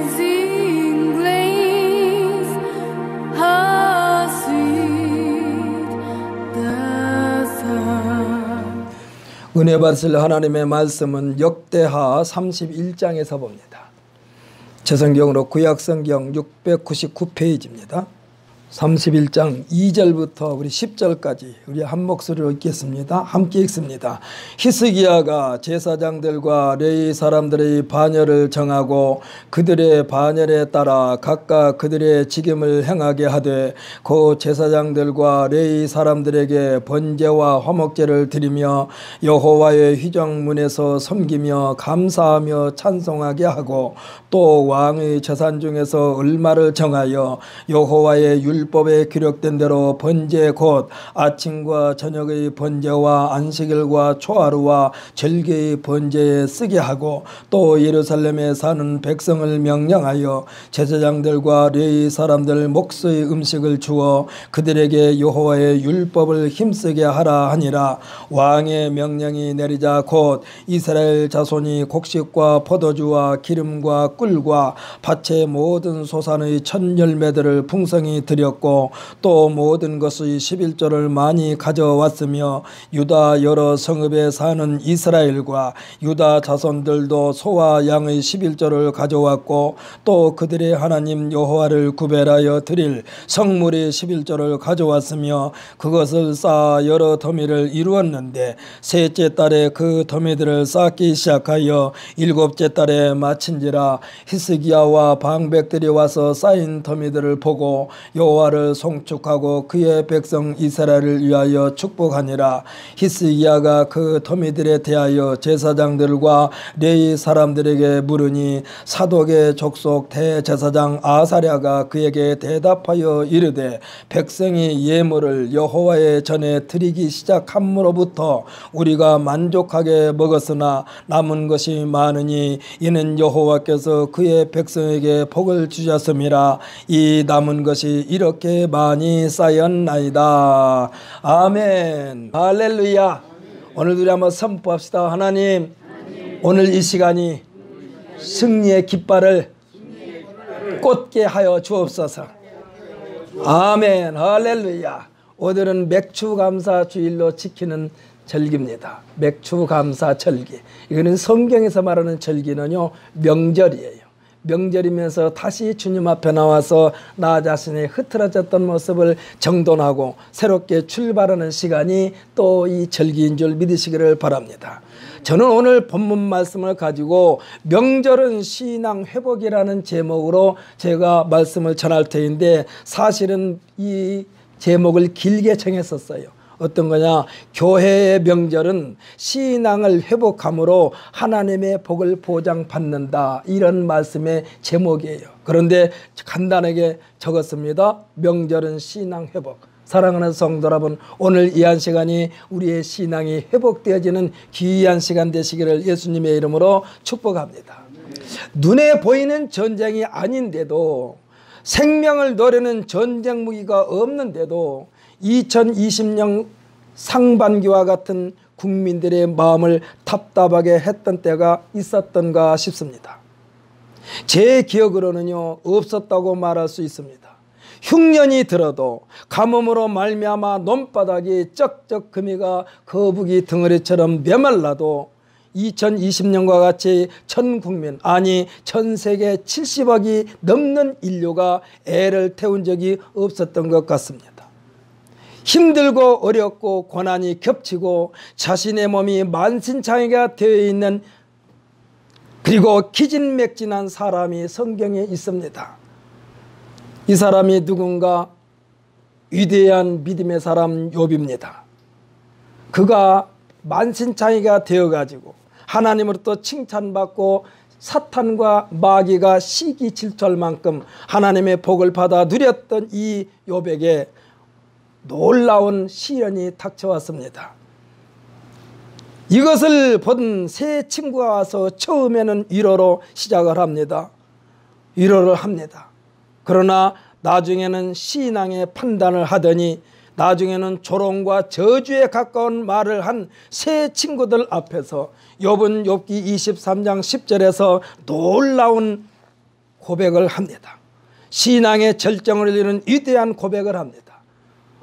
Amazing grace, how sweet the sound. 은혜 받으실 하나님의 말씀은 역대하 31장에서 봅니다. 제 성경으로 구약성경 699페이지입니다. 31장 2절부터 우리 10절까지 우리 한 목소리로 읽겠습니다. 함께 읽습니다. 히스기야가 제사장들과 레위 사람들의 반열을 정하고 그들의 반열에 따라 각각 그들의 직임을 행하게 하되 그 제사장들과 레위 사람들에게 번제와 화목제를 드리며 여호와의 휘정문에서 섬기며 감사하며 찬송하게 하고 또 왕의 재산 중에서 얼마를 정하여 여호와의 율법에 기록된 대로 번제 곧 아침과 저녁의 번제와 안식일과 초하루와 절기의 번제에 쓰게 하고 또 예루살렘에 사는 백성을 명령하여 제사장들과 레위 사람들 몫의 음식을 주어 그들에게 여호와의 율법을 힘쓰게 하라 하니라. 왕의 명령이 내리자 곧 이스라엘 자손이 곡식과 포도주와 기름과 꿀과 밭의 모든 소산의 첫 열매들을 풍성히 드렸고 또 모든 것의 11조를 많이 가져왔으며 유다 여러 성읍에 사는 이스라엘과 유다 자손들도 소와 양의 11조를 가져왔고 또 그들의 하나님 여호와를 구별하여 드릴 성물의 11조를 가져왔으며 그것을 쌓아 여러 더미를 이루었는데 셋째 달에 그 더미들을 쌓기 시작하여 일곱째 달에 마친지라. 히스기야와 방백들이 와서 쌓인 더미들을 보고 여호와를 송축하고 그의 백성 이스라엘을 위하여 축복하니라. 히스기야가 그 더미들에 대하여 제사장들과 레위 사람들에게 물으니 사독의 족속 대제사장 아사랴가 그에게 대답하여 이르되 백성이 예물을 여호와의 전에 드리기 시작함으로부터 우리가 만족하게 먹었으나 남은 것이 많으니 이는 여호와께서 그의 백성에게 복을 주셨음이라. 이 남은 것이 이렇게 많이 쌓였나이다. 아멘. 할렐루야. 오늘도 우리 한번 선포합시다. 하나님, 오늘 이 시간이 승리의 깃발을 꽂게 하여 주옵소서. 아멘. 할렐루야. 오늘은 맥주감사 주일로 지키는 절기입니다. 맥주감사 절기. 이거는 성경에서 말하는 절기는요, 명절이에요. 명절이면서 다시 주님 앞에 나와서 나 자신의 흐트러졌던 모습을 정돈하고 새롭게 출발하는 시간이 또 이 절기인 줄 믿으시기를 바랍니다. 저는 오늘 본문 말씀을 가지고 명절은 신앙 회복이라는 제목으로 제가 말씀을 전할 터인데 사실은 이 제목을 길게 정했었어요. 어떤 거냐? 교회의 명절은 신앙을 회복함으로 하나님의 복을 보장받는다. 이런 말씀의 제목이에요. 그런데 간단하게 적었습니다. 명절은 신앙 회복. 사랑하는 성도 여러분, 오늘 이 한 시간이 우리의 신앙이 회복되어지는 귀한 시간 되시기를 예수님의 이름으로 축복합니다. 눈에 보이는 전쟁이 아닌데도 생명을 노리는 전쟁 무기가 없는데도 2020년 상반기와 같은 국민들의 마음을 답답하게 했던 때가 있었던가 싶습니다. 제 기억으로는요, 없었다고 말할 수 있습니다. 흉년이 들어도 가뭄으로 말미암아 논바닥이 쩍쩍 금이가 거북이 덩어리처럼 메말라도 2020년과 같이 전 국민, 아니 전 세계 70억이 넘는 인류가 애를 태운 적이 없었던 것 같습니다. 힘들고 어렵고 고난이 겹치고 자신의 몸이 만신창이가 되어 있는, 그리고 기진맥진한 사람이 성경에 있습니다. 이 사람이 누군가? 위대한 믿음의 사람 욥입니다. 그가 만신창이가 되어가지고 하나님으로부터 칭찬받고 사탄과 마귀가 시기 질투할 만큼 하나님의 복을 받아 누렸던 이 욥에게 놀라운 시련이 닥쳐왔습니다. 이것을 본 세 친구가 와서 처음에는 위로로 시작을 합니다. 위로를 합니다. 그러나 나중에는 신앙의 판단을 하더니 나중에는 조롱과 저주에 가까운 말을 한 세 친구들 앞에서 욥은 욥기 23장 10절에서 놀라운 고백을 합니다. 신앙의 절정을 이루는 위대한 고백을 합니다.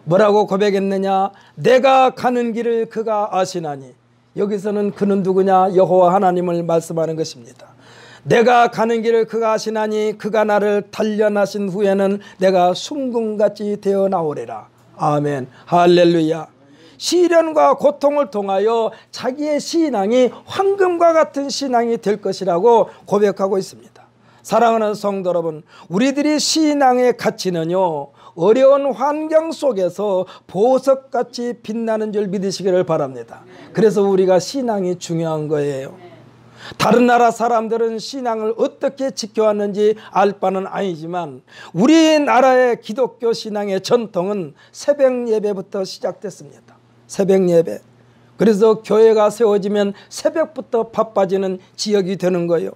뭐라고 고백했느냐? 내가 가는 길을 그가 아시나니. 여기서는 그는 누구냐? 여호와 하나님을 말씀하는 것입니다. 내가 가는 길을 그가 아시나니 그가 나를 단련하신 후에는 내가 순금같이 되어 나오리라. 아멘. 할렐루야. 시련과 고통을 통하여 자기의 신앙이 황금과 같은 신앙이 될 것이라고 고백하고 있습니다. 사랑하는 성도 여러분, 우리들이 신앙의 가치는요, 어려운 환경 속에서 보석같이 빛나는 줄 믿으시기를 바랍니다. 그래서 우리가 신앙이 중요한 거예요. 다른 나라 사람들은 신앙을 어떻게 지켜왔는지 알 바는 아니지만 우리나라의 기독교 신앙의 전통은 새벽 예배부터 시작됐습니다. 새벽 예배. 그래서 교회가 세워지면 새벽부터 바빠지는 지역이 되는 거예요.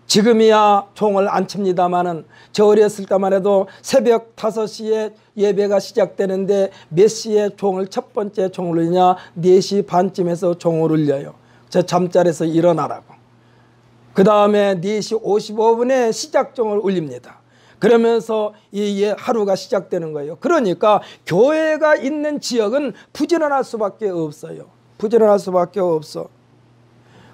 지금이야 종을 안 칩니다마는 저 어렸을 때만 해도 새벽 5시에 예배가 시작되는데 몇 시에 종을 첫 번째 종을 울리냐? 4시 반쯤에서 종을 울려요. 저 잠자리에서 일어나라고. 그 다음에 4시 55분에 시작종을 울립니다. 그러면서 이 하루가 시작되는 거예요. 그러니까 교회가 있는 지역은 부지런할 수밖에 없어요. 부지런할 수밖에 없어.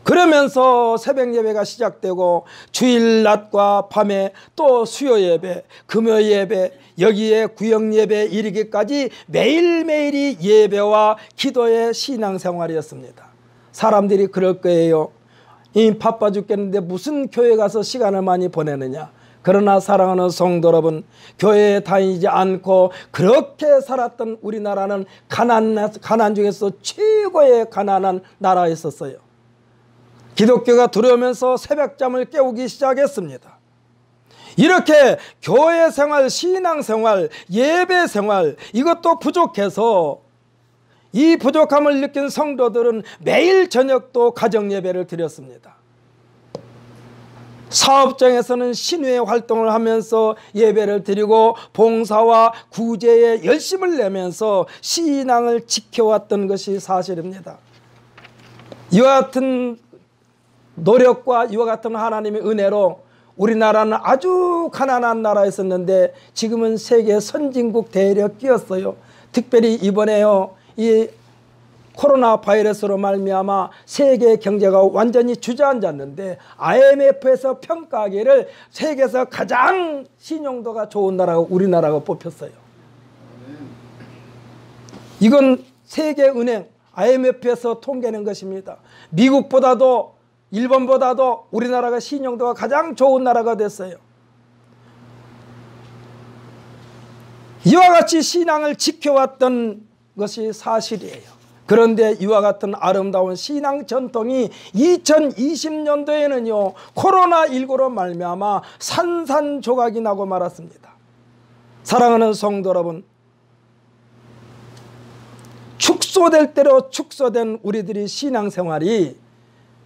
그러면서 새벽 예배가 시작되고 주일 낮과 밤에 또 수요 예배, 금요 예배, 여기에 구역 예배 이르기까지 매일매일이 예배와 기도의 신앙생활이었습니다. 사람들이 그럴 거예요. 이 바빠 죽겠는데 무슨 교회 가서 시간을 많이 보내느냐. 그러나 사랑하는 성도 여러분, 교회에 다니지 않고 그렇게 살았던 우리나라는 가난 중에서 최고의 가난한 나라였었어요. 기독교가 들어오면서 새벽잠을 깨우기 시작했습니다. 이렇게 교회 생활, 신앙 생활, 예배 생활 이것도 부족해서 이 부족함을 느낀 성도들은 매일 저녁도 가정 예배를 드렸습니다. 사업장에서는 신외 활동을 하면서 예배를 드리고 봉사와 구제에 열심을 내면서 신앙을 지켜왔던 것이 사실입니다. 이와 같은 노력과 이와 같은 하나님의 은혜로 우리나라는 아주 가난한 나라였었는데 지금은 세계 선진국 대열에 끼었어요. 특별히 이번에요, 이 코로나 바이러스로 말미암아 세계 경제가 완전히 주저앉았는데 IMF에서 평가하기를 세계에서 가장 신용도가 좋은 나라가 우리나라가 뽑혔어요. 이건 세계은행 IMF에서 통계낸 것입니다. 미국보다도 일본보다도 우리나라가 신용도가 가장 좋은 나라가 됐어요. 이와 같이 신앙을 지켜왔던 것이 사실이에요. 그런데 이와 같은 아름다운 신앙 전통이 2020년도에는요 코로나19로 말미암아 산산조각이 나고 말았습니다. 사랑하는 성도 여러분, 축소될 대로 축소된 우리들의 신앙생활이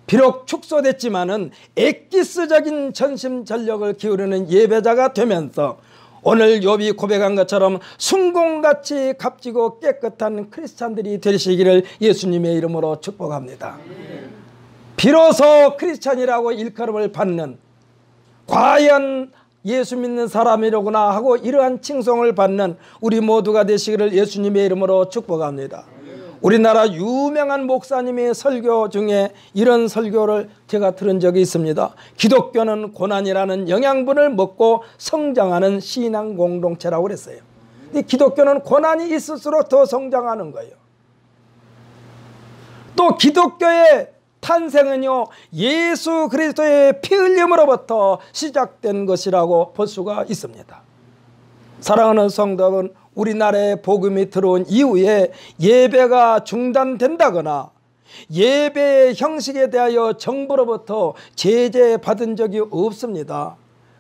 비록 축소됐지만은 엑기스적인 전심전력을 기울이는 예배자가 되면서 오늘 욥이 고백한 것처럼 순금같이 값지고 깨끗한 크리스찬들이 되시기를 예수님의 이름으로 축복합니다. 비로소 크리스찬이라고 일컬음을 받는, 과연 예수 믿는 사람이로구나 하고 이러한 칭송을 받는 우리 모두가 되시기를 예수님의 이름으로 축복합니다. 우리나라 유명한 목사님의 설교 중에 이런 설교를 제가 들은 적이 있습니다. 기독교는 고난이라는 영양분을 먹고 성장하는 신앙 공동체라고 그랬어요. 기독교는 고난이 있을수록 더 성장하는 거예요. 또 기독교의 탄생은요 예수 그리스도의 피 흘림으로부터 시작된 것이라고 볼 수가 있습니다. 사랑하는 성도 여러분, 우리나라에 복음이 들어온 이후에 예배가 중단된다거나 예배의 형식에 대하여 정부로부터 제재받은 적이 없습니다.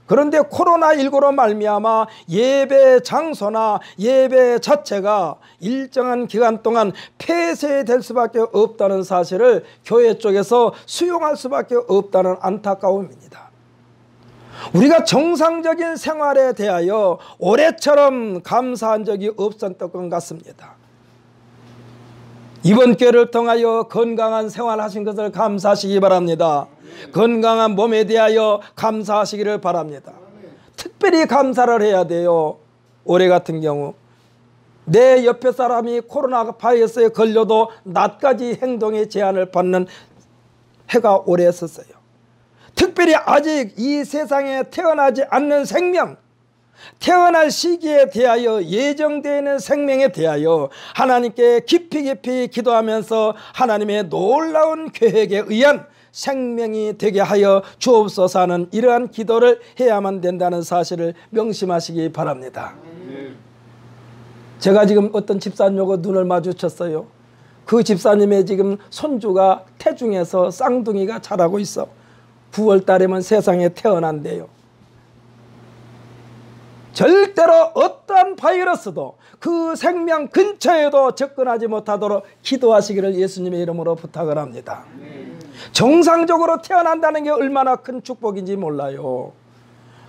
그런데 코로나19로 말미암아 예배 장소나 예배 자체가 일정한 기간 동안 폐쇄될 수밖에 없다는 사실을 교회 쪽에서 수용할 수밖에 없다는 안타까움입니다. 우리가 정상적인 생활에 대하여 올해처럼 감사한 적이 없었던 것 같습니다. 이번 기회를 통하여 건강한 생활하신 것을 감사하시기 바랍니다. 건강한 몸에 대하여 감사하시기를 바랍니다. 특별히 감사를 해야 돼요. 올해 같은 경우 내 옆에 사람이 코로나 바이러스에 걸려도 낮까지 행동에 제한을 받는 해가 올해였었어요. 특별히 아직 이 세상에 태어나지 않는 생명, 태어날 시기에 대하여 예정되어 있는 생명에 대하여 하나님께 깊이 기도하면서 하나님의 놀라운 계획에 의한 생명이 되게 하여 주옵소서 하는 이러한 기도를 해야만 된다는 사실을 명심하시기 바랍니다. 제가 지금 어떤 집사님하고 눈을 마주쳤어요. 그 집사님의 지금 손주가 태중에서 쌍둥이가 자라고 있어. 9월 달에면 세상에 태어난대요. 절대로 어떠한 바이러스도 그 생명 근처에도 접근하지 못하도록 기도하시기를 예수님의 이름으로 부탁을 합니다. 정상적으로 태어난다는 게 얼마나 큰 축복인지 몰라요.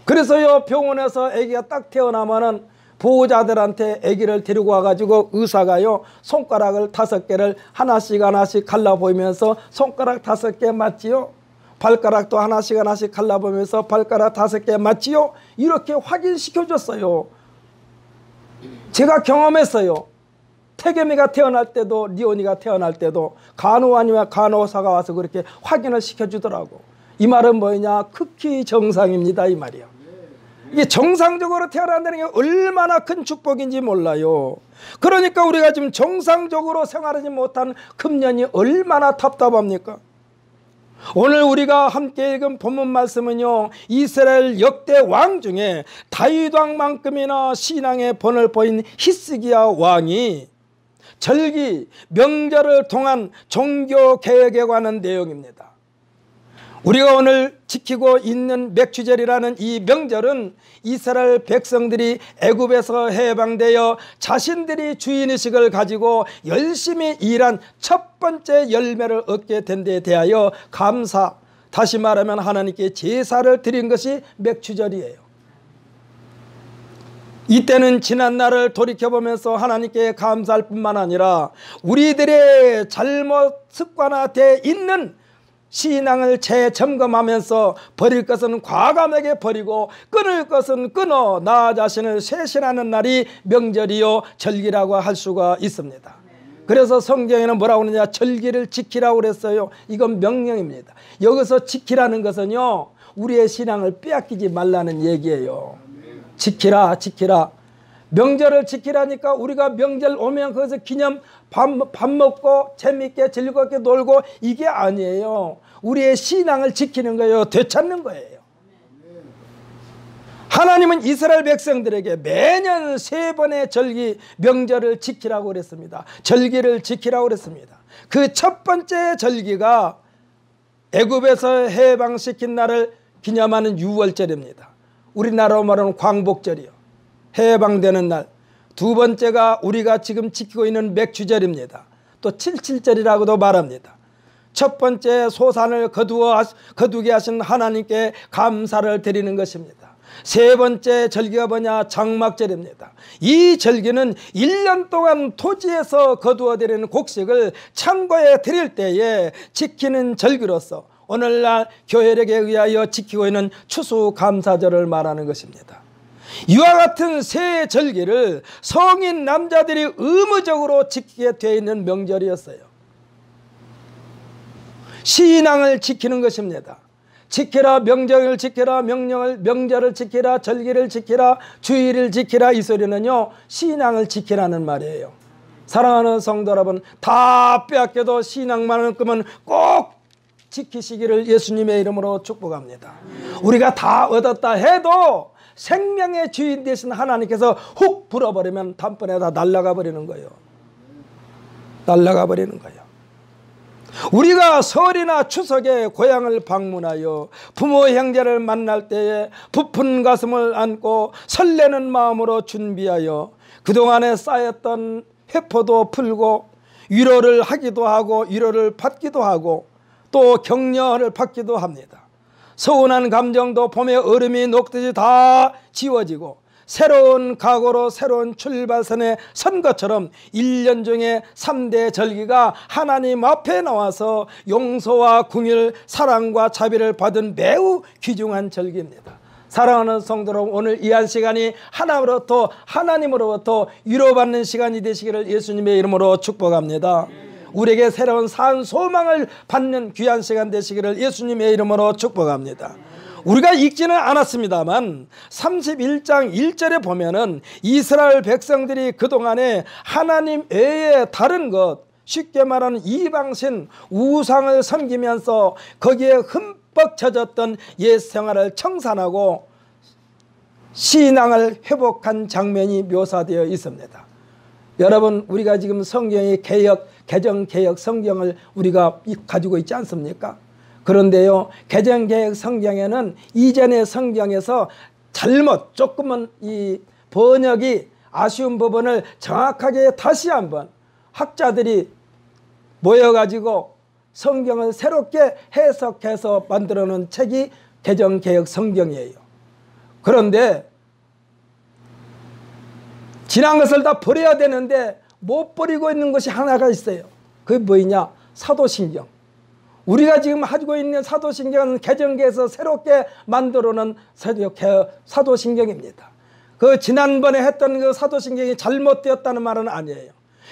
그래서요, 병원에서 아기가 딱 태어나면은 보호자들한테 아기를 데리고 와가지고 의사가요, 손가락을 5개를 하나씩 갈라 보이면서 손가락 5개 맞지요? 발가락도 하나씩 갈라보면서 발가락 5개 맞지요? 이렇게 확인시켜줬어요. 제가 경험했어요. 태겸이가 태어날 때도 리온이가 태어날 때도 간호원이와 간호사가 와서 그렇게 확인을 시켜주더라고. 이 말은 뭐냐? 극히 정상입니다, 이 말이야. 이게 정상적으로 태어난다는 게 얼마나 큰 축복인지 몰라요. 그러니까 우리가 지금 정상적으로 생활하지 못한 금년이 얼마나 답답합니까? 오늘 우리가 함께 읽은 본문 말씀은요, 이스라엘 역대 왕 중에 다윗 왕만큼이나 신앙의 본을 보인 히스기야 왕이 절기, 명절을 통한 종교 개혁에 관한 내용입니다. 우리가 오늘 지키고 있는 맥추절이라는 이 명절은 이스라엘 백성들이 애굽에서 해방되어 자신들이 주인의식을 가지고 열심히 일한 첫 번째 열매를 얻게 된 데 대하여 감사, 다시 말하면 하나님께 제사를 드린 것이 맥추절이에요. 이때는 지난 날을 돌이켜보면서 하나님께 감사할 뿐만 아니라 우리들의 잘못 습관화되어 있는 신앙을 재점검하면서 버릴 것은 과감하게 버리고 끊을 것은 끊어 나 자신을 쇄신하는 날이 명절이요 절기라고 할 수가 있습니다. 그래서 성경에는 뭐라고 그러냐? 절기를 지키라고 그랬어요. 이건 명령입니다. 여기서 지키라는 것은요, 우리의 신앙을 빼앗기지 말라는 얘기예요. 지키라. 명절을 지키라니까 우리가 명절 오면 거기서 기념 밥 먹고 재밌게 즐겁게 놀고 이게 아니에요. 우리의 신앙을 지키는 거예요. 되찾는 거예요. 하나님은 이스라엘 백성들에게 매년 3번의 절기 명절을 지키라고 그랬습니다. 절기를 지키라고 그랬습니다. 그 첫 번째 절기가 애굽에서 해방시킨 날을 기념하는 유월절입니다. 우리나라로 말하는 광복절이요, 해방되는 날. 두 번째가 우리가 지금 지키고 있는 맥추절입니다. 또 77절이라고도 말합니다. 첫 번째 소산을 거두게 하신 하나님께 감사를 드리는 것입니다. 세 번째 절기가 뭐냐? 장막절입니다. 이 절기는 1년 동안 토지에서 거두어드리는 곡식을 창고에 드릴 때에 지키는 절기로서 오늘날 교회력에 의하여 지키고 있는 추수감사절을 말하는 것입니다. 이와 같은 세 절기를 성인 남자들이 의무적으로 지키게 되어 있는 명절이었어요. 신앙을 지키는 것입니다. 지키라, 명절을 지키라, 명절을 지키라, 절기를 지키라, 주일을 지키라, 이 소리는요, 신앙을 지키라는 말이에요. 사랑하는 성도 여러분, 다 빼앗겨도 신앙만큼은 꼭 지키시기를 예수님의 이름으로 축복합니다. 우리가 다 얻었다 해도 생명의 주인 되신 하나님께서 훅 불어버리면 단번에 다 날아가 버리는 거예요. 날아가 버리는 거예요. 우리가 설이나 추석에 고향을 방문하여 부모 형제를 만날 때에 부푼 가슴을 안고 설레는 마음으로 준비하여 그동안에 쌓였던 회포도 풀고 위로를 하기도 하고 위로를 받기도 하고 또 격려를 받기도 합니다. 서운한 감정도 봄에 얼음이 녹듯이 다 지워지고 새로운 각오로 새로운 출발선에 선 것처럼 1년 중에 3대 절기가 하나님 앞에 나와서 용서와 긍휼, 사랑과 자비를 받은 매우 귀중한 절기입니다. 사랑하는 성도 여러분, 오늘 이 한 시간이 하나님으로부터 위로받는 시간이 되시기를 예수님의 이름으로 축복합니다. 우리에게 새로운 산 소망을 받는 귀한 시간 되시기를 예수님의 이름으로 축복합니다. 우리가 읽지는 않았습니다만 31장 1절에 보면은 이스라엘 백성들이 그동안에 하나님 외에 다른 것, 쉽게 말하는 이방신 우상을 섬기면서 거기에 흠뻑 젖었던 옛 생활을 청산하고 신앙을 회복한 장면이 묘사되어 있습니다. 여러분, 우리가 지금 성경의 개정개혁 성경을 우리가 가지고 있지 않습니까? 그런데요, 개정개혁 성경에는 이전의 성경에서 조금은 이 번역이 아쉬운 부분을 정확하게 다시 한번 학자들이 모여가지고 성경을 새롭게 해석해서 만들어놓은 책이 개정개혁 성경이에요. 그런데 지난 것을 다 버려야 되는데 못 버리고 있는 것이 하나가 있어요. 그게 뭐냐? 사도신경. 우리가 지금 가지고 있는 사도신경은 개정개에서 새롭게 만들어놓은 사도신경입니다. 그 지난번에 했던 그 사도신경이 잘못되었다는 말은 아니에요.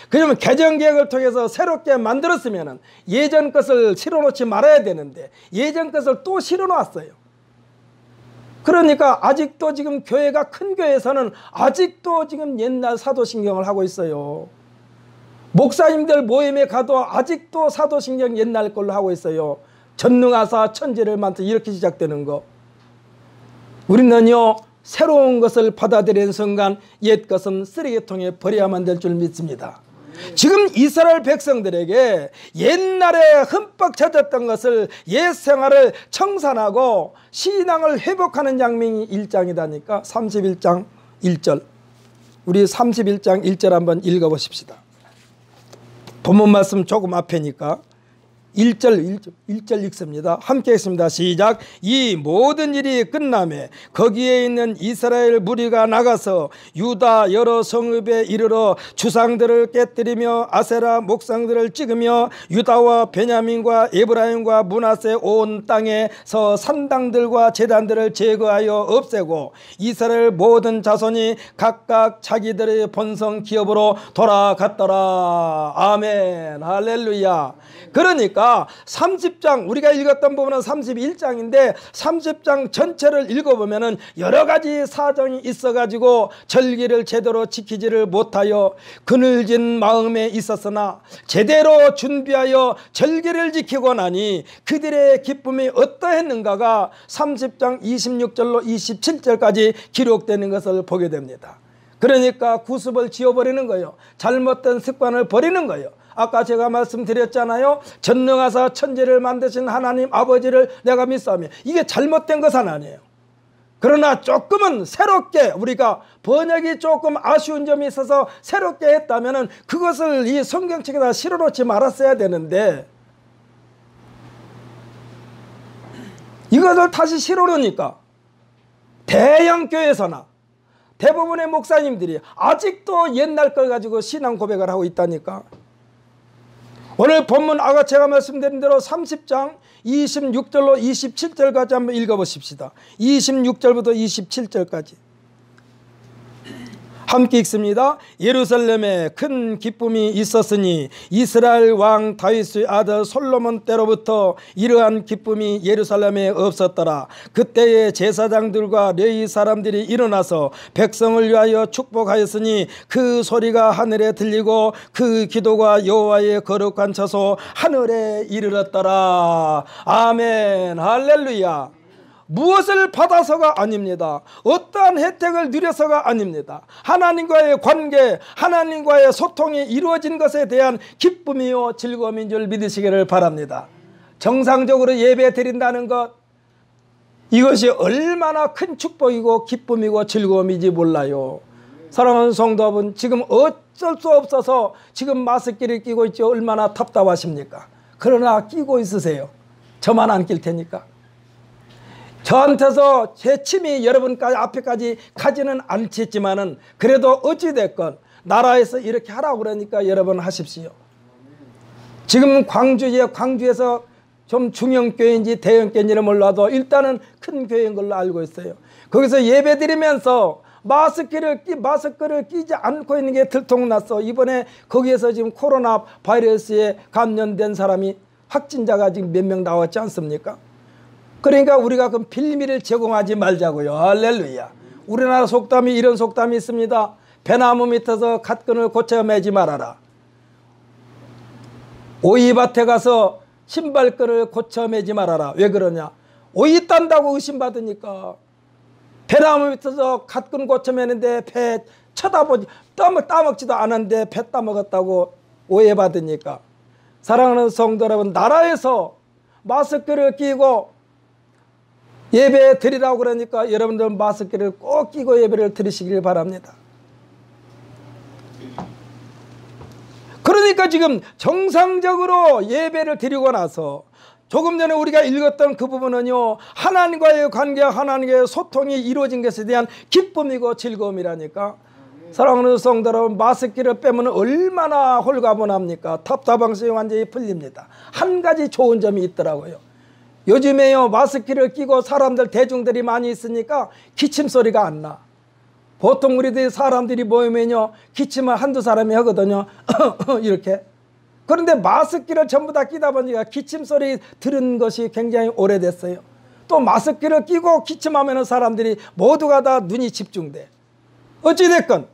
그러면 개정개혁을 통해서 새롭게 만들었으면 예전 것을 실어놓지 말아야 되는데 예전 것을 또 실어놨어요. 그러니까 아직도 지금 교회가 큰 교회에서는 아직도 지금 옛날 사도신경을 하고 있어요. 목사님들 모임에 가도 아직도 사도신경 옛날 걸로 하고 있어요. 전능하사 천지를 만든 이렇게 시작되는 거. 우리는요, 새로운 것을 받아들이는 순간 옛 것은 쓰레기통에 버려야만 될 줄 믿습니다. 지금 이스라엘 백성들에게 옛날에 흠뻑 젖었던 것을 옛 생활을 청산하고 신앙을 회복하는 장면이 1장이다니까 31장 1절. 우리 31장 1절 한번 읽어보십시다. 본문 말씀 조금 앞에니까 1절 읽습니다. 함께 읽습니다. 시작. 이 모든 일이 끝나매 거기에 있는 이스라엘 무리가 나가서 유다 여러 성읍에 이르러 주상들을 깨뜨리며 아세라 목상들을 찍으며 유다와 베냐민과 에브라임과 므낫세 온 땅에서 산당들과 제단들을 제거하여 없애고 이스라엘 모든 자손이 각각 자기들의 본성 기업으로 돌아갔더라. 아멘. 할렐루야. 그러니까 30장 우리가 읽었던 부분은 31장인데 30장 전체를 읽어보면 여러 가지 사정이 있어가지고 절기를 제대로 지키지를 못하여 그늘진 마음에 있었으나 제대로 준비하여 절기를 지키고 나니 그들의 기쁨이 어떠했는가가 30장 26절로 27절까지 기록되는 것을 보게 됩니다. 그러니까 구습을 지워버리는 거예요. 잘못된 습관을 버리는 거예요. 아까 제가 말씀드렸잖아요. 전능하사 천지를 만드신 하나님 아버지를 내가 믿사오며, 이게 잘못된 것은 아니에요. 그러나 조금은 새롭게 우리가 번역이 조금 아쉬운 점이 있어서 새롭게 했다면 그것을 이 성경책에다 실어놓지 말았어야 되는데 이것을 다시 실어놓으니까 대형 교회에서나 대부분의 목사님들이 아직도 옛날 걸 가지고 신앙 고백을 하고 있다니까. 오늘 본문 아까 제가 말씀드린 대로 30장 26절로 27절까지 한번 읽어보십시다. 26절부터 27절까지 함께 읽습니다. 예루살렘에 큰 기쁨이 있었으니 이스라엘 왕 다윗의 아들 솔로몬 때로부터 이러한 기쁨이 예루살렘에 없었더라. 그때의 제사장들과 레위 사람들이 일어나서 백성을 위하여 축복하였으니 그 소리가 하늘에 들리고 그 기도가 여호와의 거룩한 처소 하늘에 이르렀더라. 아멘. 할렐루야. 무엇을 받아서가 아닙니다. 어떠한 혜택을 누려서가 아닙니다. 하나님과의 관계, 하나님과의 소통이 이루어진 것에 대한 기쁨이요 즐거움인 줄 믿으시기를 바랍니다. 정상적으로 예배 드린다는 것, 이것이 얼마나 큰 축복이고 기쁨이고 즐거움인지 몰라요. 사랑하는 성도 여러분, 지금 어쩔 수 없어서 지금 마스크를 끼고 있죠. 얼마나 답답하십니까? 그러나 끼고 있으세요. 저만 안 낄 테니까. 저한테서 제 침이 여러분까지 앞에까지 가지는 않겠지만은 그래도 어찌됐건 나라에서 이렇게 하라고 그러니까 여러분 하십시오. 지금 광주에서 좀 중형교회인지 대형교회인지는 몰라도 일단은 큰 교회인 걸로 알고 있어요. 거기서 예배 드리면서 마스크를 끼지 않고 있는 게 들통났어. 이번에 거기에서 지금 코로나 바이러스에 감염된 사람이 확진자가 지금 몇 명 나왔지 않습니까? 그러니까 우리가 그 빌미를 제공하지 말자고요. 할렐루야. 우리나라 속담이 이런 속담이 있습니다. 배나무 밑에서 갓끈을 고쳐 매지 말아라. 오이밭에 가서 신발끈을 고쳐 매지 말아라. 왜 그러냐? 오이 딴다고 의심받으니까. 배나무 밑에서 갓끈 고쳐 매는데 배 쳐다보지 따먹지도 않았는데 배 따먹었다고 오해받으니까. 사랑하는 성도 여러분, 나라에서 마스크를 끼고 예배 드리라고 그러니까 여러분들 마스크를 꼭 끼고 예배를 드리시길 바랍니다. 그러니까 지금 정상적으로 예배를 드리고 나서 조금 전에 우리가 읽었던 그 부분은요, 하나님과의 관계와 하나님과의 소통이 이루어진 것에 대한 기쁨이고 즐거움이라니까. 사랑하는 성도 여러분, 마스크를 빼면 얼마나 홀가분합니까? 답답함이 완전히 풀립니다. 한 가지 좋은 점이 있더라고요. 요즘에요, 마스크를 끼고 사람들 대중들이 많이 있으니까 기침 소리가 안 나. 보통 우리들 사람들이 모이면요, 기침을 한두 사람이 하거든요. 이렇게. 그런데 마스크를 전부 다 끼다 보니까 기침 소리 들은 것이 굉장히 오래됐어요. 또 마스크를 끼고 기침하면 사람들이 모두가 다 눈이 집중돼. 어찌됐건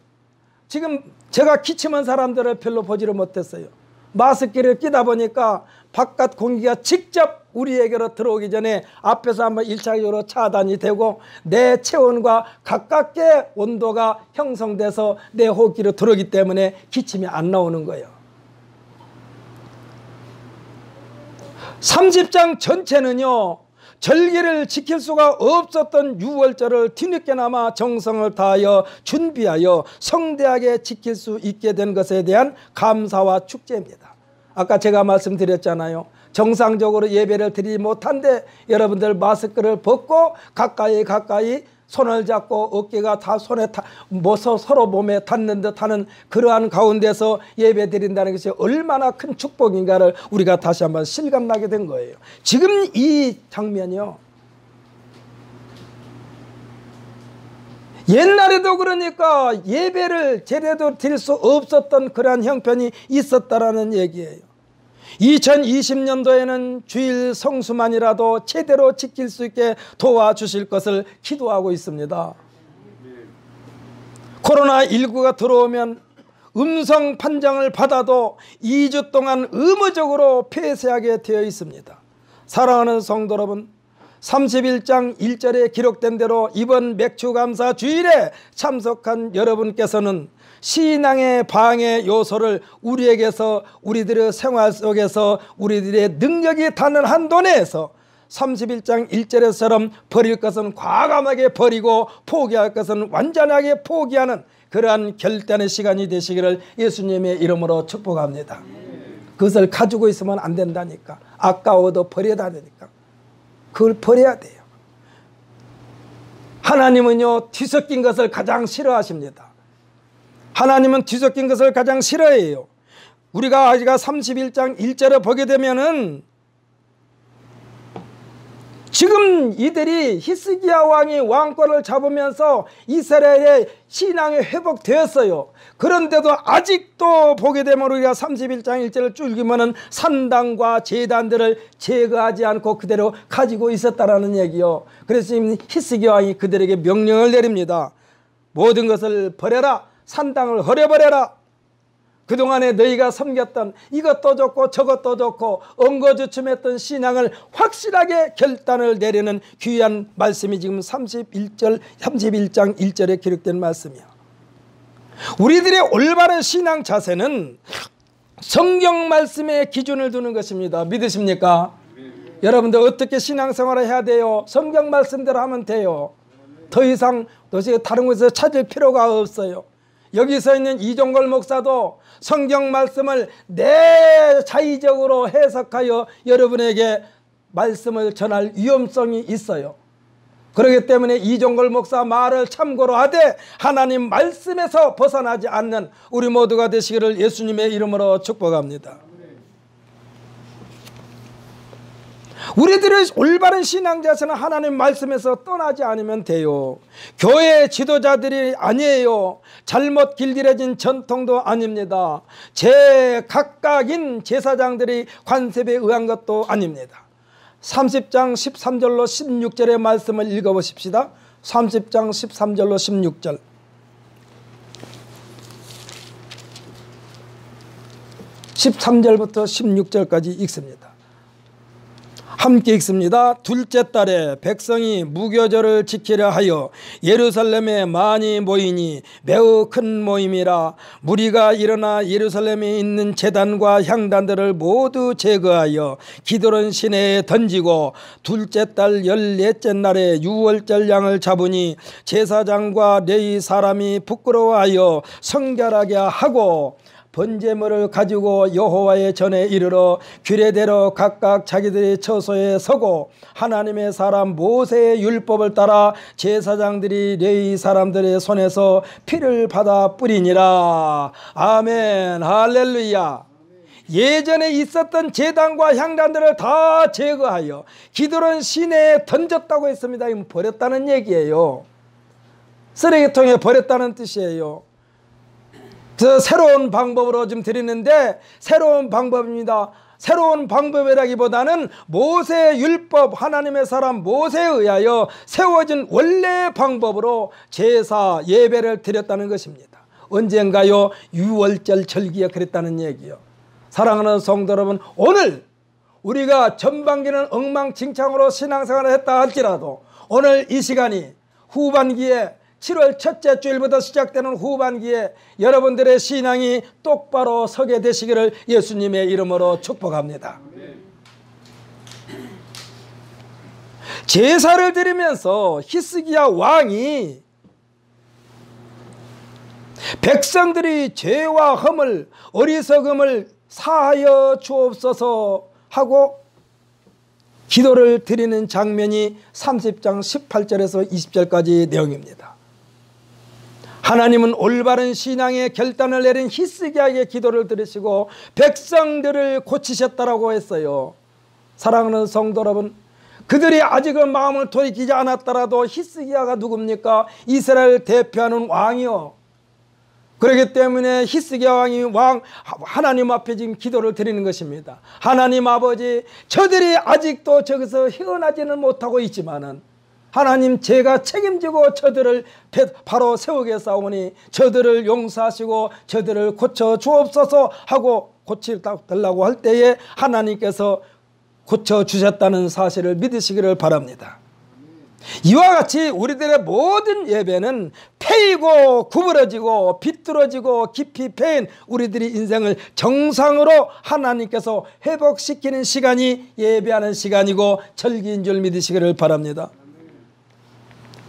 지금 제가 기침한 사람들을 별로 보지를 못했어요. 마스크를 끼다 보니까 바깥 공기가 직접 우리에게로 들어오기 전에 앞에서 한번 1차적으로 차단이 되고 내 체온과 가깝게 온도가 형성돼서 내 호흡기로 들어오기 때문에 기침이 안 나오는 거예요. 30장 전체는요, 절기를 지킬 수가 없었던 6월절을 뒤늦게나마 정성을 다하여 준비하여 성대하게 지킬 수 있게 된 것에 대한 감사와 축제입니다. 아까 제가 말씀드렸잖아요. 정상적으로 예배를 드리지 못한데 여러분들 마스크를 벗고 가까이 손을 잡고 어깨가 다 손에 서로 몸에 닿는 듯하는 그러한 가운데서 예배 드린다는 것이 얼마나 큰 축복인가를 우리가 다시 한번 실감나게 된 거예요. 지금 이 장면이요, 옛날에도 그러니까 예배를 제대로 드릴 수 없었던 그러한 형편이 있었다라는 얘기예요. 2020년도에는 주일 성수만이라도 제대로 지킬 수 있게 도와주실 것을 기도하고 있습니다. 코로나19가 들어오면 음성 판정을 받아도 2주 동안 의무적으로 폐쇄하게 되어 있습니다. 사랑하는 성도 여러분, 31장 1절에 기록된 대로 이번 맥주감사 주일에 참석한 여러분께서는 신앙의 방해 요소를 우리에게서 우리들의 생활 속에서 우리들의 능력이 닿는 한도 내에서 31장 1절에서처럼 버릴 것은 과감하게 버리고 포기할 것은 완전하게 포기하는 그러한 결단의 시간이 되시기를 예수님의 이름으로 축복합니다. 그것을 가지고 있으면 안 된다니까. 아까워도 버려야 되니까. 그걸 버려야 돼요. 하나님은요, 뒤섞인 것을 가장 싫어하십니다. 하나님은 뒤섞인 것을 가장 싫어해요. 우리가 31장 1절을 보게 되면은 지금 이들이 히스기야 왕이 왕권을 잡으면서 이스라엘의 신앙이 회복되었어요. 그런데도 아직도 보게 되면 우리가 31장 1절을 줄기면은 산당과 제단들을 제거하지 않고 그대로 가지고 있었다라는 얘기요. 그래서 지금 히스기야 왕이 그들에게 명령을 내립니다. 모든 것을 버려라. 산당을 헐어버려라. 그동안에 너희가 섬겼던 이것도 좋고 저것도 좋고 엉거주춤했던 신앙을 확실하게 결단을 내리는 귀한 말씀이 지금 31장 1절에 기록된 말씀이야. 우리들의 올바른 신앙 자세는 성경 말씀에 기준을 두는 것입니다. 믿으십니까? 여러분들 어떻게 신앙생활을 해야 돼요? 성경 말씀대로 하면 돼요. 더 이상 도대체 다른 곳에서 찾을 필요가 없어요. 여기서 있는 이종걸 목사도 성경 말씀을 내자의적으로 해석하여 여러분에게 말씀을 전할 위험성이 있어요. 그렇기 때문에 이종걸 목사 말을 참고로 하되 하나님 말씀에서 벗어나지 않는 우리 모두가 되시기를 예수님의 이름으로 축복합니다. 우리들의 올바른 신앙자세는 하나님 말씀에서 떠나지 않으면 돼요. 교회 지도자들이 아니에요. 잘못 길들여진 전통도 아닙니다. 제각각인 제사장들이 관습에 의한 것도 아닙니다. 30장 13절로 16절의 말씀을 읽어보십시다. 30장 13절로 16절. 13절부터 16절까지 읽습니다. 함께 읽습니다. 둘째 달에 백성이 무교절을 지키려 하여 예루살렘에 많이 모이니 매우 큰 모임이라. 무리가 일어나 예루살렘에 있는 제단과 향단들을 모두 제거하여 기드론 시내에 던지고 둘째 달 14째 날에 유월절 양을 잡으니 제사장과 레위 사람이 부끄러워하여 성결하게 하고 번제물을 가지고 여호와의 전에 이르러 규례대로 각각 자기들의 처소에 서고 하나님의 사람 모세의 율법을 따라 제사장들이 레위 사람들의 손에서 피를 받아 뿌리니라. 아멘. 할렐루야. 예전에 있었던 제단과 향단들을 다 제거하여 기드론 시내에 던졌다고 했습니다. 이건 버렸다는 얘기예요. 쓰레기통에 버렸다는 뜻이에요. 새로운 방법으로 좀 드리는데 새로운 방법입니다. 새로운 방법이라기보다는 모세의 율법, 하나님의 사람 모세에 의하여 세워진 원래의 방법으로 제사 예배를 드렸다는 것입니다. 언젠가요? 유월절 절기에 그랬다는 얘기요. 사랑하는 성도 여러분, 오늘 우리가 전반기는 엉망진창으로 신앙생활을 했다 할지라도 오늘 이 시간이 후반기에 7월 첫째 주일부터 시작되는 후반기에 여러분들의 신앙이 똑바로 서게 되시기를 예수님의 이름으로 축복합니다. 제사를 드리면서 히스기야 왕이 백성들이 죄와 흠을 어리석음을 사하여 주옵소서 하고 기도를 드리는 장면이 30장 18절에서 20절까지 내용입니다. 하나님은 올바른 신앙의 결단을 내린 히스기야에게 기도를 들으시고 백성들을 고치셨다라고 했어요. 사랑하는 성도 여러분, 그들이 아직은 마음을 돌이키지 않았더라도 히스기야가 누굽니까? 이스라엘 대표하는 왕이요. 그렇기 때문에 히스기야 왕이 하나님 앞에 지금 기도를 드리는 것입니다. 하나님 아버지, 저들이 아직도 저기서 헤어나지는 못하고 있지만은 하나님, 제가 책임지고 저들을 바로 세우게 싸우니 저들을 용서하시고 저들을 고쳐 주옵소서 하고 고치달라고 할 때에 하나님께서 고쳐 주셨다는 사실을 믿으시기를 바랍니다. 이와 같이 우리들의 모든 예배는 패이고 구부러지고 비뚤어지고 깊이 패인 우리들의 인생을 정상으로 하나님께서 회복시키는 시간이 예배하는 시간이고 절기인 줄 믿으시기를 바랍니다.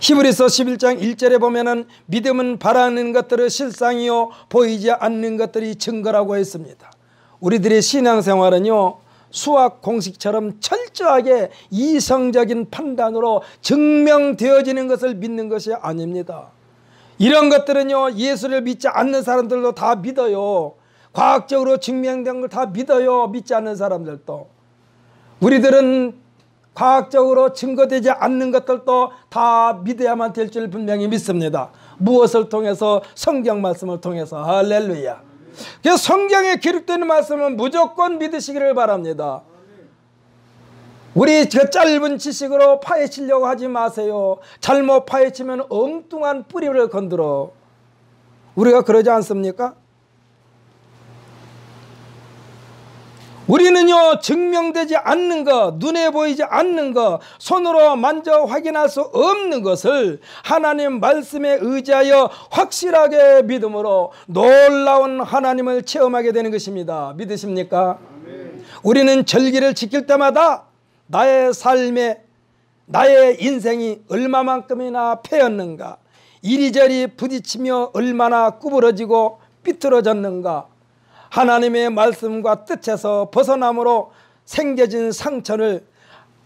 히브리서 11장 1절에 보면은 믿음은 바라는 것들의 실상이요 보이지 않는 것들이 증거라고 했습니다. 우리들의 신앙생활은요 수학 공식처럼 철저하게 이성적인 판단으로 증명되어지는 것을 믿는 것이 아닙니다. 이런 것들은요 예수를 믿지 않는 사람들도 다 믿어요. 과학적으로 증명된 걸 다 믿어요. 믿지 않는 사람들도. 우리들은 과학적으로 증거되지 않는 것들도 다 믿어야만 될 줄 분명히 믿습니다. 무엇을 통해서? 성경 말씀을 통해서. 할렐루야. 그래서 성경에 기록되는 말씀은 무조건 믿으시기를 바랍니다. 우리 그 짧은 지식으로 파헤치려고 하지 마세요. 잘못 파헤치면 엉뚱한 뿌리를 건드려. 우리가 그러지 않습니까? 우리는요 증명되지 않는 것, 눈에 보이지 않는 것, 손으로 만져 확인할 수 없는 것을 하나님 말씀에 의지하여 확실하게 믿음으로 놀라운 하나님을 체험하게 되는 것입니다. 믿으십니까? 아멘. 우리는 절기를 지킬 때마다 나의 삶에 나의 인생이 얼마만큼이나 패였는가, 이리저리 부딪히며 얼마나 구부러지고 삐뚤어졌는가, 하나님의 말씀과 뜻에서 벗어남으로 생겨진 상처를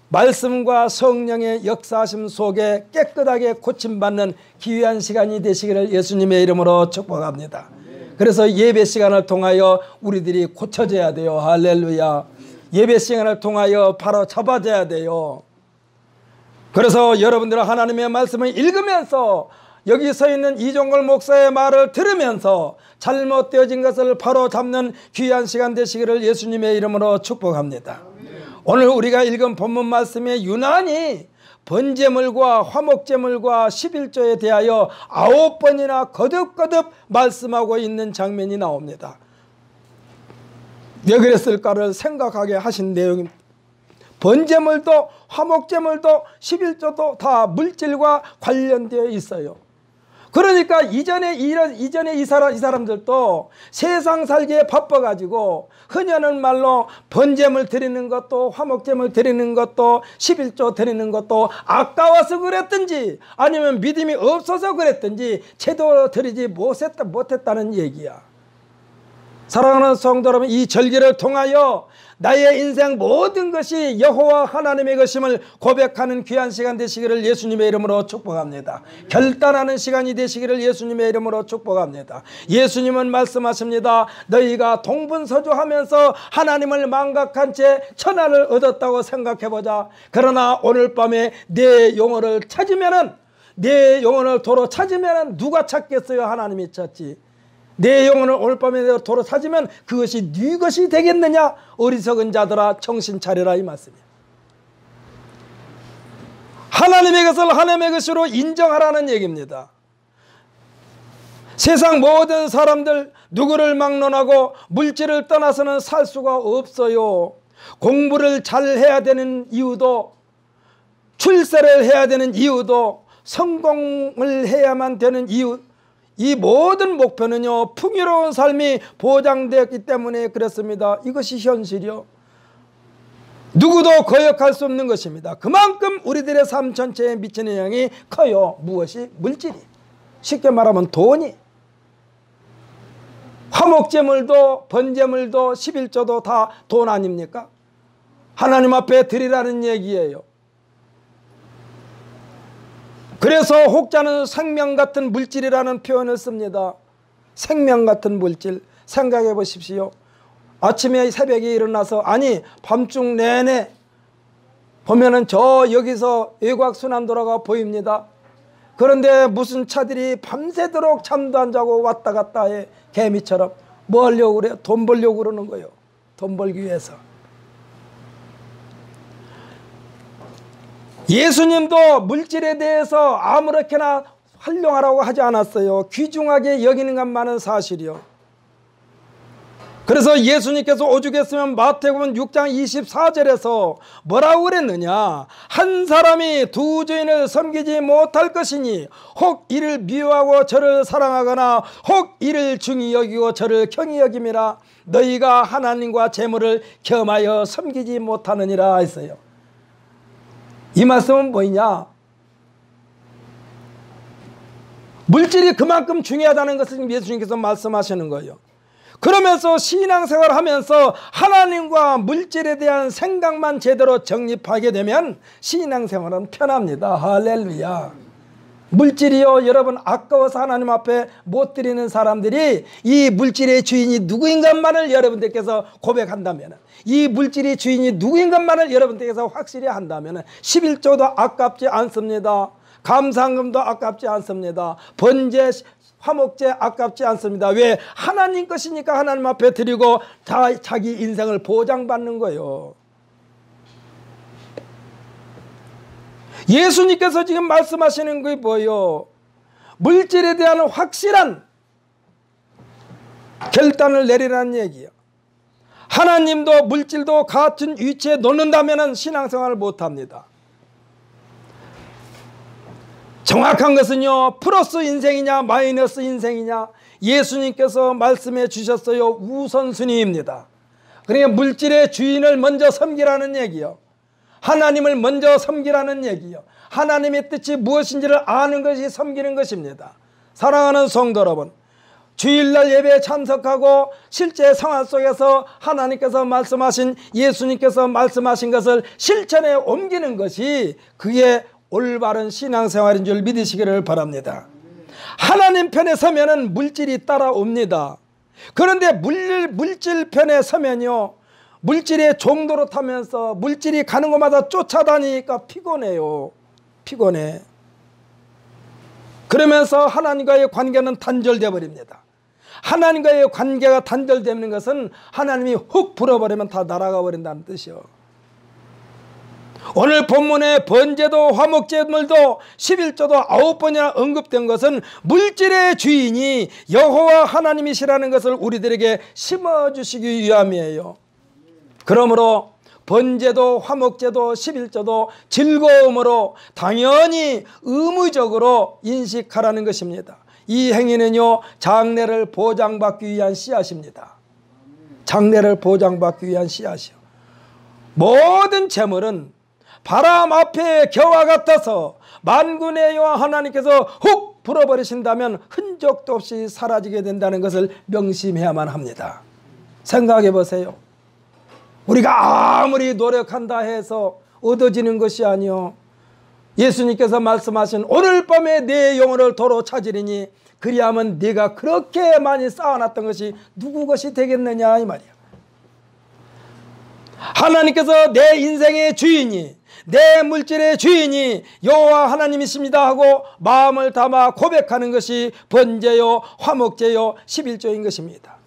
말씀과 성령의 역사하심 속에 깨끗하게 고침받는 귀한 시간이 되시기를 예수님의 이름으로 축복합니다. 그래서 예배 시간을 통하여 우리들이 고쳐져야 돼요. 할렐루야. 예배 시간을 통하여 바로 잡아져야 돼요. 그래서 여러분들은 하나님의 말씀을 읽으면서 여기 서 있는 이종걸 목사의 말을 들으면서 잘못되어진 것을 바로 잡는 귀한 시간 되시기를 예수님의 이름으로 축복합니다. 오늘 우리가 읽은 본문 말씀에 유난히 번제물과 화목제물과 11조에 대하여 9번이나 거듭거듭 말씀하고 있는 장면이 나옵니다. 왜 그랬을까를 생각하게 하신 내용입니다. 번제물도 화목제물도 11조도 다 물질과 관련되어 있어요. 그러니까 이전에 이 사람들도 세상 살기에 바빠가지고 흔히하는 말로 번제물 드리는 것도 화목제물 드리는 것도 11조 드리는 것도 아까워서 그랬든지 아니면 믿음이 없어서 그랬든지 제대로 드리지 못했다는 얘기야. 사랑하는 성도 여러분, 이 절기를 통하여 나의 인생 모든 것이 여호와 하나님의 것임을 고백하는 귀한 시간 되시기를 예수님의 이름으로 축복합니다. 결단하는 시간이 되시기를 예수님의 이름으로 축복합니다. 예수님은 말씀하십니다. 너희가 동분서주하면서 하나님을 망각한 채 천하를 얻었다고 생각해보자. 그러나 오늘 밤에 내 영혼을 찾으면은, 내 영혼을 도로 찾으면은 누가 찾겠어요? 하나님이 찾지. 내 영혼을 오늘 밤에 도로 찾으면 그것이 네 것이 되겠느냐? 어리석은 자들아 정신 차려라, 이 말씀이에요. 하나님의 것을 하나님의 것으로 인정하라는 얘기입니다. 세상 모든 사람들 누구를 막론하고 물질을 떠나서는 살 수가 없어요. 공부를 잘 해야 되는 이유도, 출세를 해야 되는 이유도, 성공을 해야만 되는 이유, 이 모든 목표는요, 풍요로운 삶이 보장되었기 때문에 그렇습니다. 이것이 현실이요. 누구도 거역할 수 없는 것입니다. 그만큼 우리들의 삶 전체에 미치는 영향이 커요. 무엇이? 물질이. 쉽게 말하면 돈이. 화목제물도 번제물도 11조도 다 돈 아닙니까? 하나님 앞에 드리라는 얘기예요. 그래서 혹자는 생명 같은 물질이라는 표현을 씁니다. 생명 같은 물질. 생각해 보십시오. 아침에 새벽에 일어나서, 아니 밤중 내내 보면은 저 여기서 외곽순환도로가 보입니다. 그런데 무슨 차들이 밤새도록 잠도 안 자고 왔다 갔다 해. 개미처럼. 뭐 하려고 그래요? 돈 벌려고 그러는 거예요. 돈 벌기 위해서. 예수님도 물질에 대해서 아무렇게나 활용하라고 하지 않았어요. 귀중하게 여기는 것만은 사실이요. 그래서 예수님께서 오죽했으면 마태복음 6장 24절에서 뭐라고 그랬느냐? 한 사람이 두 주인을 섬기지 못할 것이니 혹 이를 미워하고 저를 사랑하거나 혹 이를 중히 여기고 저를 경히 여김이라. 너희가 하나님과 재물을 겸하여 섬기지 못하느니라 했어요. 이 말씀은 뭐냐? 물질이 그만큼 중요하다는 것을 예수님께서 말씀하시는 거예요. 그러면서 신앙생활을 하면서 하나님과 물질에 대한 생각만 제대로 정립하게 되면 신앙생활은 편합니다. 할렐루야. 물질이요, 여러분 아까워서 하나님 앞에 못 드리는 사람들이 이 물질의 주인이 누구인 것만을 여러분들께서 고백한다면, 이 물질의 주인이 누구인 것만을 여러분들께서 확실히 한다면 11조도 아깝지 않습니다. 감상금도 아깝지 않습니다. 번제, 화목제 아깝지 않습니다. 왜? 하나님 것이니까 하나님 앞에 드리고 자기 인생을 보장받는 거예요. 예수님께서 지금 말씀하시는 게 뭐예요? 물질에 대한 확실한 결단을 내리라는 얘기예요. 하나님도 물질도 같은 위치에 놓는다면 신앙생활을 못합니다. 정확한 것은요, 플러스 인생이냐 마이너스 인생이냐, 예수님께서 말씀해 주셨어요. 우선순위입니다. 그러니까 물질의 주인을 먼저 섬기라는 얘기요, 하나님을 먼저 섬기라는 얘기요, 하나님의 뜻이 무엇인지를 아는 것이 섬기는 것입니다. 사랑하는 성도 여러분, 주일날 예배에 참석하고 실제 생활 속에서 하나님께서 말씀하신, 예수님께서 말씀하신 것을 실천에 옮기는 것이 그게 올바른 신앙생활인 줄 믿으시기를 바랍니다. 하나님 편에 서면은 물질이 따라옵니다. 그런데 물질 편에 서면요, 물질의 종도로 타면서 물질이 가는 곳마다 쫓아다니니까 피곤해요. 피곤해. 그러면서 하나님과의 관계는 단절되어 버립니다. 하나님과의 관계가 단절되는 것은 하나님이 훅 불어버리면 다 날아가 버린다는 뜻이요. 오늘 본문에 번제도 화목제물도 11조도 9번이나 언급된 것은 물질의 주인이 여호와 하나님이시라는 것을 우리들에게 심어주시기 위함이에요. 그러므로 번제도 화목제도 11조도 즐거움으로 당연히 의무적으로 인식하라는 것입니다. 이 행위는요, 장래를 보장받기 위한 씨앗입니다. 장래를 보장받기 위한 씨앗이요. 모든 재물은 바람 앞에 겨와 같아서 만군의 여호와 하나님께서 훅 불어버리신다면 흔적도 없이 사라지게 된다는 것을 명심해야만 합니다. 생각해 보세요. 우리가 아무리 노력한다 해서 얻어지는 것이 아니요, 예수님께서 말씀하신 오늘 밤에 내 영혼을 도로 찾으리니 그리하면 네가 그렇게 많이 쌓아놨던 것이 누구 것이 되겠느냐 이 말이야. 하나님께서 내 인생의 주인이, 내 물질의 주인이 여호와 하나님이십니다 하고 마음을 담아 고백하는 것이 번제요 화목제요 11조인 것입니다.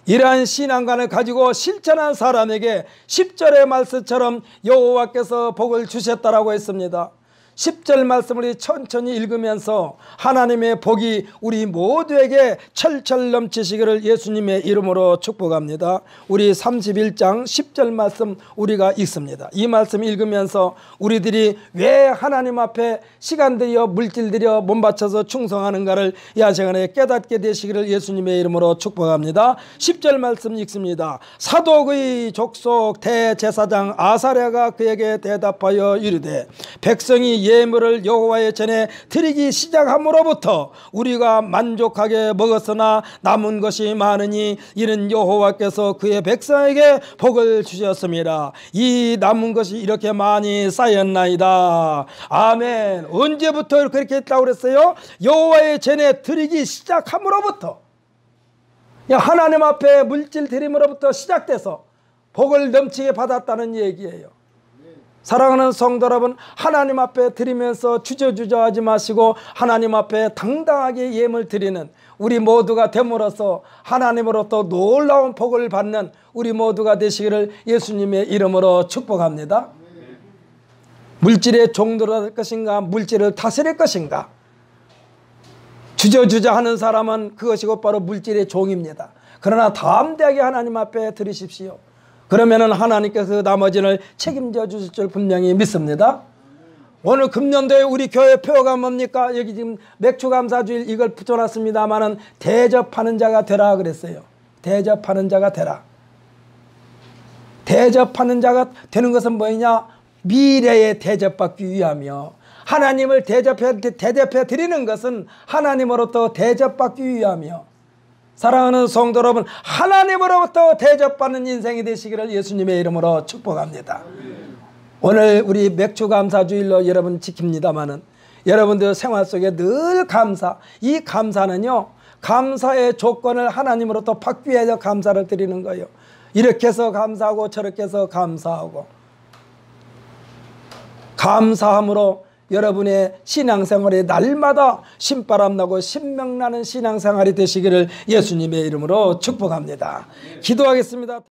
이러한 신앙관을 가지고 실천한 사람에게 10절의 말씀처럼 여호와께서 복을 주셨다라고 했습니다. 10절 말씀을 천천히 읽으면서 하나님의 복이 우리 모두에게 철철 넘치시기를 예수님의 이름으로 축복합니다. 우리 31장 10절 말씀 우리가 읽습니다. 이 말씀 읽으면서 우리들이 왜 하나님 앞에 시간 들여 물질 들여 몸 바쳐서 충성하는가를 이 시간에 깨닫게 되시기를 예수님의 이름으로 축복합니다. 10절 말씀 읽습니다. 사독의 족속 대제사장 아사랴가 그에게 대답하여 이르되 백성이 예물을 여호와의 전에 드리기 시작함으로부터 우리가 만족하게 먹었으나 남은 것이 많으니 이는 여호와께서 그의 백성에게 복을 주셨습니다. 이 남은 것이 이렇게 많이 쌓였나이다. 아멘. 언제부터 그렇게 했다고 그랬어요? 여호와의 전에 드리기 시작함으로부터, 하나님 앞에 물질 드림으로부터 시작돼서 복을 넘치게 받았다는 얘기예요. 사랑하는 성도 여러분, 하나님 앞에 드리면서 주저주저하지 마시고 하나님 앞에 당당하게 예물 드리는 우리 모두가 됨으로써 하나님으로부터 놀라운 복을 받는 우리 모두가 되시기를 예수님의 이름으로 축복합니다. 물질의 종도로 될 것인가, 물질을 다스릴 것인가, 주저주저하는 사람은 그것이 곧바로 물질의 종입니다. 그러나 담대하게 하나님 앞에 드리십시오. 그러면은 하나님께서 나머지를 책임져 주실 줄 분명히 믿습니다. 오늘 금년도에 우리 교회 표어가 뭡니까? 여기 지금 맥주감사주일 이걸 붙여놨습니다만은 대접하는 자가 되라 그랬어요. 대접하는 자가 되라. 대접하는 자가 되는 것은 뭐냐? 미래에 대접받기 위하며, 하나님을 대접해 드리는 것은 하나님으로부터 대접받기 위하며, 사랑하는 성도 여러분, 하나님으로부터 대접받는 인생이 되시기를 예수님의 이름으로 축복합니다. 오늘 우리 맥주감사주일로 여러분 지킵니다마는 여러분들 생활 속에 늘 감사, 이 감사는요, 감사의 조건을 하나님으로부터 받기 위해서 감사를 드리는 거예요. 이렇게 해서 감사하고 저렇게 해서 감사하고, 감사함으로 여러분의 신앙생활에 날마다 신바람 나고 신명나는 신앙생활이 되시기를 예수님의 이름으로 축복합니다. 기도하겠습니다.